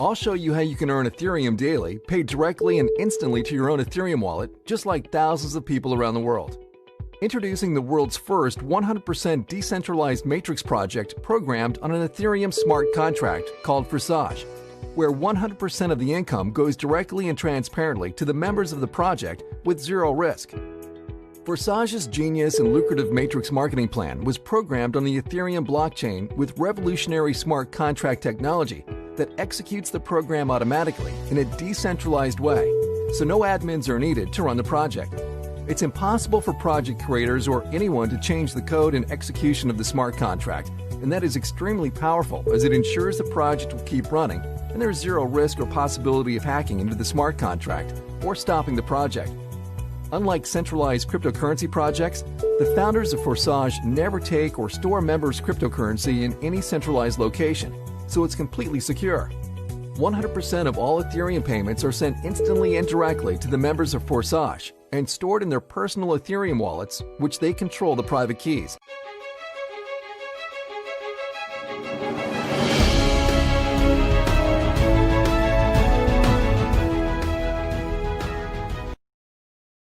I'll show you how you can earn Ethereum daily, paid directly and instantly to your own Ethereum wallet, just like thousands of people around the world. Introducing the world's first 100% decentralized matrix project programmed on an Ethereum smart contract called Forsage, where 100% of the income goes directly and transparently to the members of the project with zero risk. Forsage's genius and lucrative matrix marketing plan was programmed on the Ethereum blockchain with revolutionary smart contract technology that executes the program automatically in a decentralized way, so no admins are needed to run the project. It's impossible for project creators or anyone to change the code and execution of the smart contract, and that is extremely powerful as it ensures the project will keep running and there is zero risk or possibility of hacking into the smart contract or stopping the project. Unlike centralized cryptocurrency projects, the founders of Forsage never take or store members' cryptocurrency in any centralized location, so it's completely secure. 100% of all Ethereum payments are sent instantly and directly to the members of Forsage and stored in their personal Ethereum wallets, which they control the private keys.